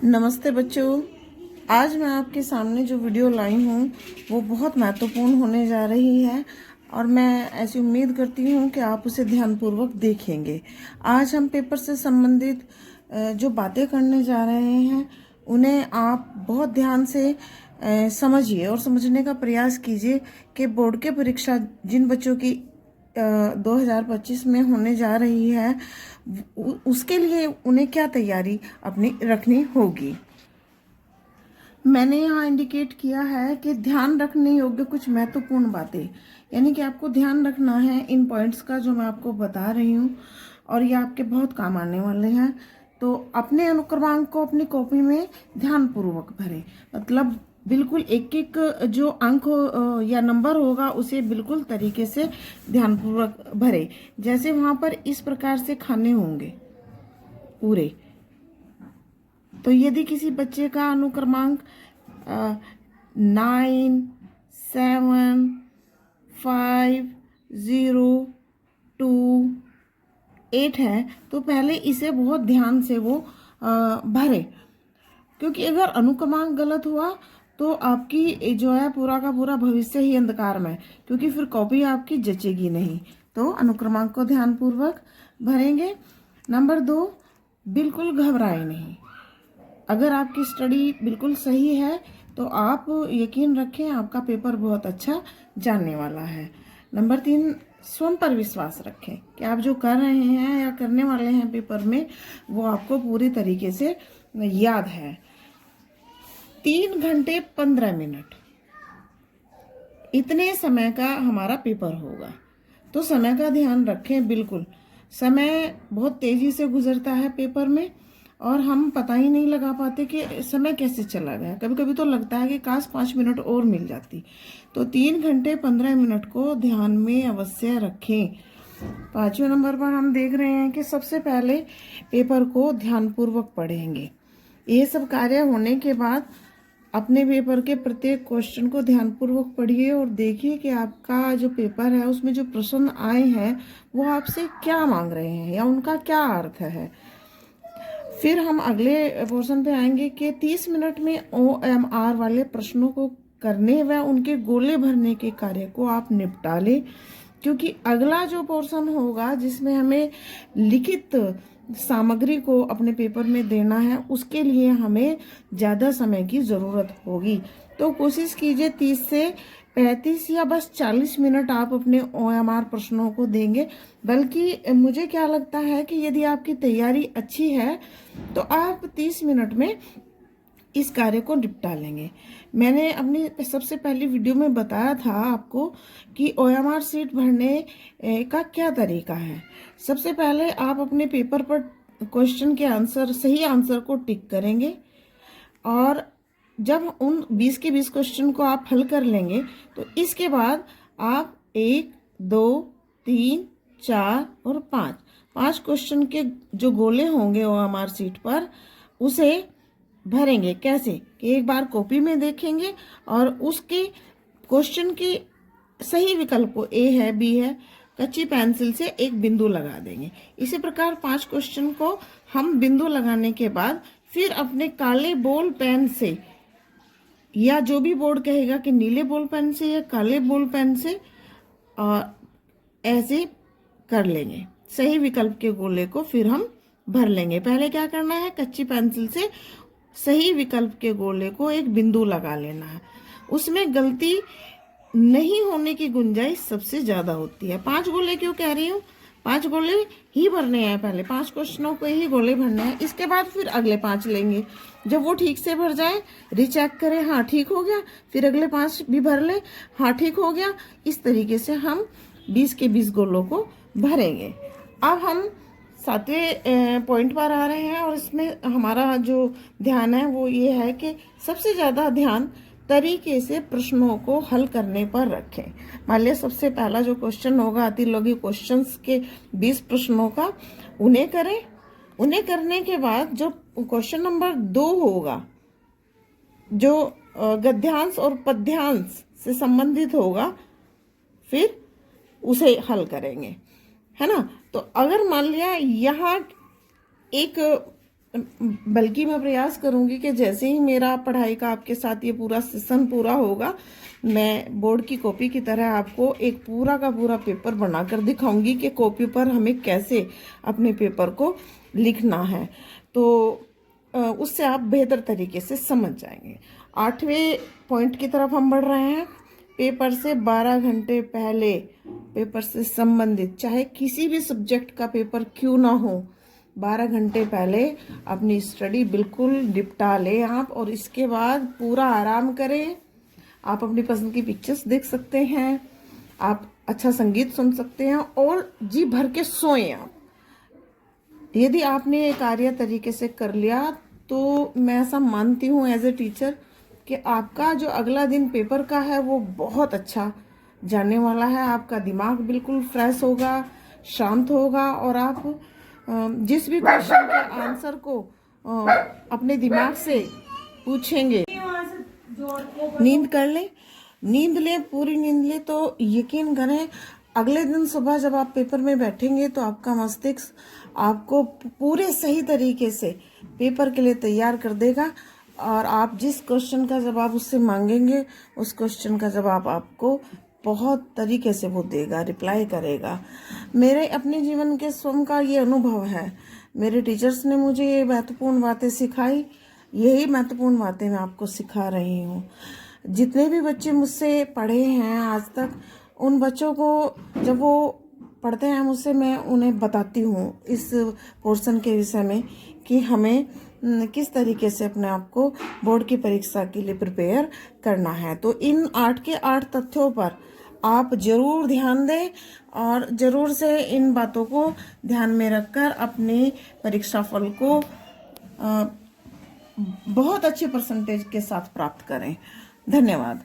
नमस्ते बच्चों। आज मैं आपके सामने जो वीडियो लाई हूँ वो बहुत महत्वपूर्ण होने जा रही है और मैं ऐसी उम्मीद करती हूँ कि आप उसे ध्यानपूर्वक देखेंगे। आज हम पेपर से संबंधित जो बातें करने जा रहे हैं उन्हें आप बहुत ध्यान से समझिए और समझने का प्रयास कीजिए कि बोर्ड की परीक्षा जिन बच्चों की 2025 में होने जा रही है उसके लिए उन्हें क्या तैयारी अपनी रखनी होगी। मैंने यहाँ इंडिकेट किया है कि ध्यान रखने योग्य कुछ महत्वपूर्ण बातें, यानी कि आपको ध्यान रखना है इन पॉइंट्स का जो मैं आपको बता रही हूँ और ये आपके बहुत काम आने वाले हैं। तो अपने अनुक्रमांक को अपनी कॉपी में ध्यानपूर्वक भरें, मतलब बिल्कुल एक एक जो अंक या नंबर होगा उसे बिल्कुल तरीके से ध्यानपूर्वक भरें। जैसे वहाँ पर इस प्रकार से खाने होंगे पूरे, तो यदि किसी बच्चे का अनुक्रमांक 9, 7, 5, 0, 2, 8 है तो पहले इसे बहुत ध्यान से वो भरे, क्योंकि अगर अनुक्रमांक गलत हुआ तो आपकी जो है पूरा का पूरा भविष्य ही अंधकार में, क्योंकि फिर कॉपी आपकी जचेगी नहीं। तो अनुक्रमांक को ध्यानपूर्वक भरेंगे। नंबर 2, बिल्कुल घबराए नहीं। अगर आपकी स्टडी बिल्कुल सही है तो आप यकीन रखें आपका पेपर बहुत अच्छा जाने वाला है। नंबर 3, स्वयं पर विश्वास रखें कि आप जो कर रहे हैं या करने वाले हैं पेपर में वो आपको पूरी तरीके से याद है। 3 घंटे 15 मिनट इतने समय का हमारा पेपर होगा, तो समय का ध्यान रखें। बिल्कुल समय बहुत तेजी से गुजरता है पेपर में और हम पता ही नहीं लगा पाते कि समय कैसे चला गया। कभी कभी तो लगता है कि काश 5 मिनट और मिल जाती। तो 3 घंटे 15 मिनट को ध्यान में अवश्य रखें। 5वें नंबर पर हम देख रहे हैं कि सबसे पहले पेपर को ध्यानपूर्वक पढ़ेंगे। ये सब कार्य होने के बाद अपने पेपर के प्रत्येक क्वेश्चन को ध्यानपूर्वक पढ़िए और देखिए कि आपका जो पेपर है उसमें जो प्रश्न आए हैं वो आपसे क्या मांग रहे हैं या उनका क्या अर्थ है। फिर हम अगले पोर्शन पे आएंगे कि 30 मिनट में OMR वाले प्रश्नों को करने व उनके गोले भरने के कार्य को आप निपटा लें, क्योंकि अगला जो पोर्शन होगा जिसमें हमें लिखित सामग्री को अपने पेपर में देना है उसके लिए हमें ज़्यादा समय की ज़रूरत होगी। तो कोशिश कीजिए 30 से 35 या बस 40 मिनट आप अपने OMR प्रश्नों को देंगे। बल्कि मुझे क्या लगता है कि यदि आपकी तैयारी अच्छी है तो आप 30 मिनट में इस कार्य को निपटा लेंगे। मैंने अपनी सबसे पहली वीडियो में बताया था आपको कि OMR सीट भरने का क्या तरीका है। सबसे पहले आप अपने पेपर पर क्वेश्चन के आंसर, सही आंसर को टिक करेंगे और जब उन 20 के 20 क्वेश्चन को आप हल कर लेंगे तो इसके बाद आप 1, 2, 3, 4 और 5 क्वेश्चन के जो गोले होंगे OMR सीट पर उसे भरेंगे। कैसे कि एक बार कॉपी में देखेंगे और उसके क्वेश्चन के सही विकल्प को A है, B है, कच्ची पेंसिल से एक बिंदु लगा देंगे। इसी प्रकार 5 क्वेश्चन को हम बिंदु लगाने के बाद फिर अपने काले बॉल पेन से, या जो भी बोर्ड कहेगा कि नीले बॉल पेन से या काले बॉल पेन से, ऐसे कर लेंगे। सही विकल्प के गोले को फिर हम भर लेंगे। पहले क्या करना है, कच्ची पेंसिल से सही विकल्प के गोले को एक बिंदु लगा लेना है। उसमें गलती नहीं होने की गुंजाइश सबसे ज्यादा होती है। 5 गोले क्यों कह रही हूँ, 5 गोले ही भरने हैं। पहले 5 क्वेश्चनों को ही गोले भरने हैं, इसके बाद फिर अगले 5 लेंगे। जब वो ठीक से भर जाए रीचेक करें, हाँ ठीक हो गया, फिर अगले 5 भी भर ले, हाँ ठीक हो गया। इस तरीके से हम 20 के 20 गोलों को भरेंगे। अब हम 7वें पॉइंट पर आ रहे हैं और इसमें हमारा जो ध्यान है वो ये है कि सबसे ज़्यादा ध्यान तरीके से प्रश्नों को हल करने पर रखें। मान लिया सबसे पहला जो क्वेश्चन होगा अतिलघु क्वेश्चंस के 20 प्रश्नों का, उन्हें करें। उन्हें करने के बाद जो क्वेश्चन नंबर 2 होगा जो गद्यांश और पद्यांश से संबंधित होगा फिर उसे हल करेंगे, है ना। तो अगर मान लिया यहाँ एक बल्कि मैं प्रयास करूंगी कि जैसे ही मेरा पढ़ाई का आपके साथ ये पूरा सेशन पूरा होगा, मैं बोर्ड की कॉपी की तरह आपको एक पूरा का पूरा पेपर बनाकर दिखाऊंगी कि कॉपी पर हमें कैसे अपने पेपर को लिखना है। तो उससे आप बेहतर तरीके से समझ जाएंगे। 8वें पॉइंट की तरफ हम बढ़ रहे हैं। पेपर से 12 घंटे पहले पेपर से संबंधित चाहे किसी भी सब्जेक्ट का पेपर क्यों ना हो, 12 घंटे पहले अपनी स्टडी बिल्कुल निपटा लें आप, और इसके बाद पूरा आराम करें। आप अपनी पसंद की पिक्चर्स देख सकते हैं, आप अच्छा संगीत सुन सकते हैं और जी भर के सोएं आप। यदि आपने ये कार्य तरीके से कर लिया तो मैं ऐसा मानती हूँ एज ए टीचर कि आपका जो अगला दिन पेपर का है वो बहुत अच्छा जाने वाला है। आपका दिमाग बिल्कुल फ्रेश होगा, शांत होगा, और आप जिस भी क्वेश्चन के आंसर को अपने दिमाग से पूछेंगे। नींद कर लें, नींद लें, पूरी नींद लें, तो यकीन करें अगले दिन सुबह जब आप पेपर में बैठेंगे तो आपका मस्तिष्क आपको पूरे सही तरीके से पेपर के लिए तैयार कर देगा, और आप जिस क्वेश्चन का जवाब उससे मांगेंगे उस क्वेश्चन का जवाब आपको बहुत तरीके से वो देगा, रिप्लाई करेगा। मेरे अपने जीवन के स्वयं का ये अनुभव है। मेरे टीचर्स ने मुझे ये महत्वपूर्ण बातें सिखाई, यही महत्वपूर्ण बातें मैं आपको सिखा रही हूँ। जितने भी बच्चे मुझसे पढ़े हैं आज तक, उन बच्चों को जब वो पढ़ते हैं मुझसे, मैं उन्हें बताती हूँ इस पोर्शन के विषय में कि हमें किस तरीके से अपने आप को बोर्ड की परीक्षा के लिए प्रिपेयर करना है। तो इन 8 के 8 तथ्यों पर आप जरूर ध्यान दें और जरूर से इन बातों को ध्यान में रखकर अपने परीक्षा फल को बहुत अच्छे परसेंटेज के साथ प्राप्त करें। धन्यवाद।